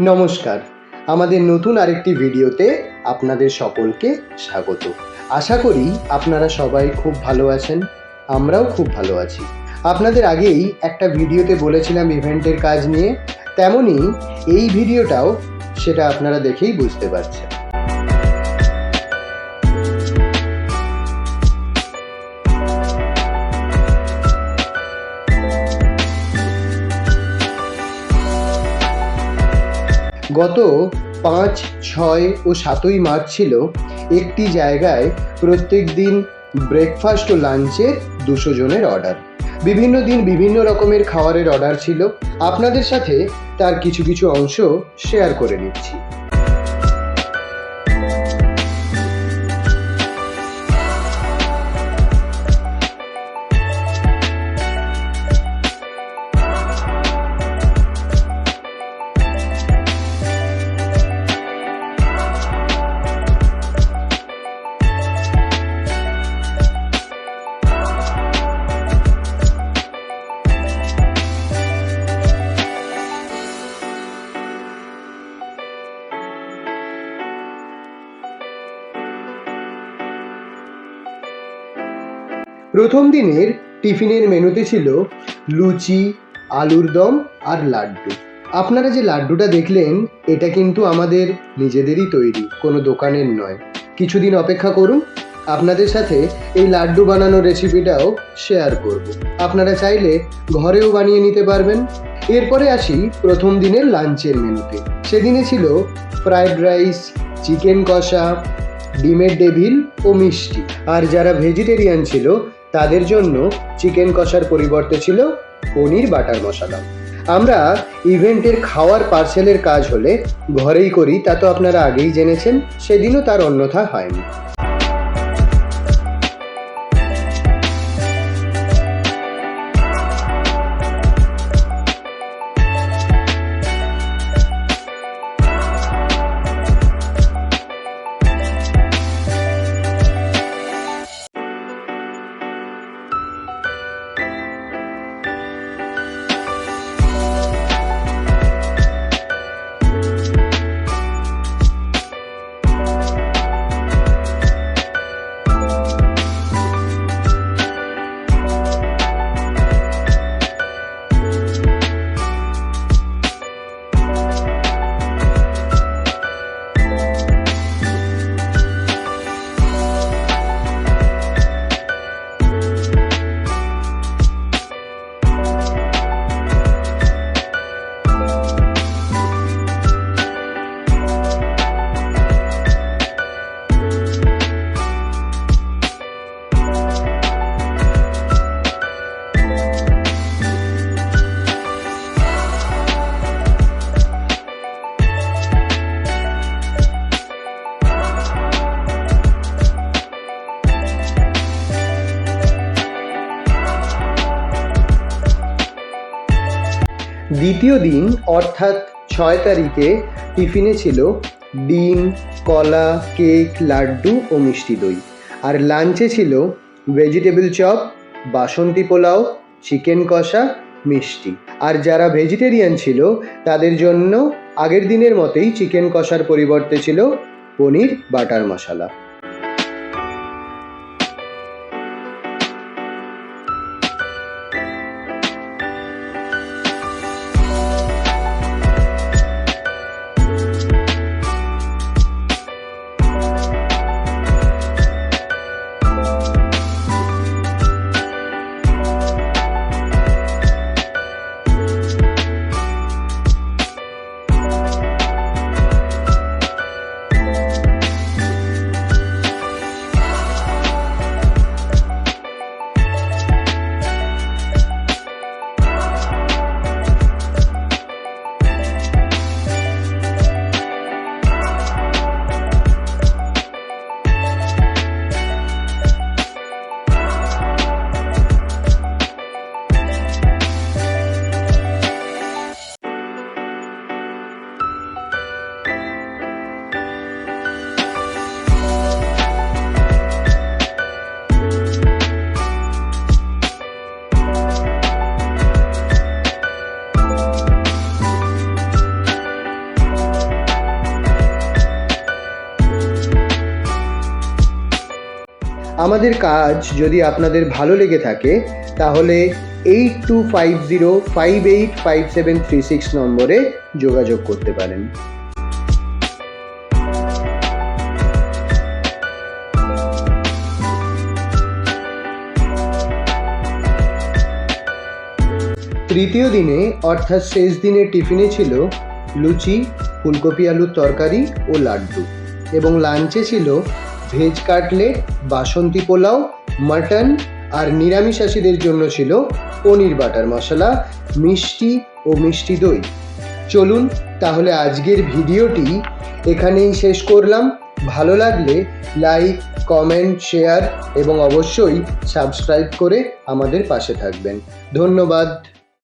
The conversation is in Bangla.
নমস্কার, আমাদের নতুন আরেকটি ভিডিওতে আপনাদের সকলকে স্বাগত। আশা করি আপনারা সবাই খুব ভালো আছেন, আমরাও খুব ভালো আছি। আপনাদের আগেই একটা ভিডিওতে বলেছিলাম ইভেন্টের কাজ নিয়ে, তেমনই এই ভিডিওটাও সেটা আপনারা দেখেই বুঝতে পারছেন। গত 5, 6 ও 7ই মার্চ ছিল একটি জায়গায় প্রত্যেক দিন ব্রেকফাস্ট ও লাঞ্চের 200 জনের অর্ডার। বিভিন্ন দিন বিভিন্ন রকমের খাবারের অর্ডার ছিল। আপনাদের সাথে তার কিছু কিছু অংশ শেয়ার করে নিচ্ছি। প্রথম দিনের টিফিনের মেনুতে ছিল লুচি, আলুর দম আর লাড্ডু। আপনারা যে লাড্ডুটা দেখলেন এটা কিন্তু আমাদের নিজেদেরই তৈরি, কোনো দোকানের নয়। কিছুদিন অপেক্ষা করুন, আপনাদের সাথে এই লাড্ডু বানানোর রেসিপিটাও শেয়ার করব। আপনারা চাইলে ঘরেও বানিয়ে নিতে পারবেন। এরপরে আসি প্রথম দিনের লাঞ্চের মেনুতে। সেদিনে ছিল ফ্রায়েড রাইস, চিকেন কষা, ডিমের ডেভিল ও মিষ্টি। আর যারা ভেজিটেরিয়ান ছিল তাদের জন্য চিকেন কষার পরিবর্তে ছিল পনির বাটার মশলা। আমরা ইভেন্টের খাওয়ার পার্সেলের কাজ হলে ঘরেই করি, তা তো আপনারা আগেই জেনেছেন। সেদিনও তার অন্যথা হয়নি। দ্বিতীয় দিন অর্থাৎ 6 তারিখে টিফিনে ছিল ডিম, কলা, কেক, লাড্ডু ও মিষ্টি দই। আর লাঞ্চে ছিল ভেজিটেবল চপ, বাসন্তী পোলাও, চিকেন কষা, মিষ্টি। আর যারা ভেজিটেরিয়ান ছিল তাদের জন্য আগের দিনের মতোই চিকেন কষার পরিবর্তে ছিল পনির বাটার মশলা। আমাদের কাজ যদি আপনাদের ভালো লেগে থাকে তাহলে 8250585736 নম্বরে যোগাযোগ করতে পারেন। তৃতীয় দিনে অর্থাৎ শেষ দিনের টিফিনে ছিল লুচি, ফুলকপি আলুর তরকারি ও লাড্ডু, এবং লাঞ্চে ছিল ভেজ কাটলেট, বাসন্তী পোলাও, মাটন, আর নিরামিষাশীদের জন্য ছিল পনির বাটার মশলা, মিষ্টি ও মিষ্টি দই। চলুন তাহলে আজকের ভিডিওটি এখানেই শেষ করলাম। ভালো লাগলে লাইক, কমেন্ট, শেয়ার এবং অবশ্যই সাবস্ক্রাইব করে আমাদের পাশে থাকবেন। ধন্যবাদ।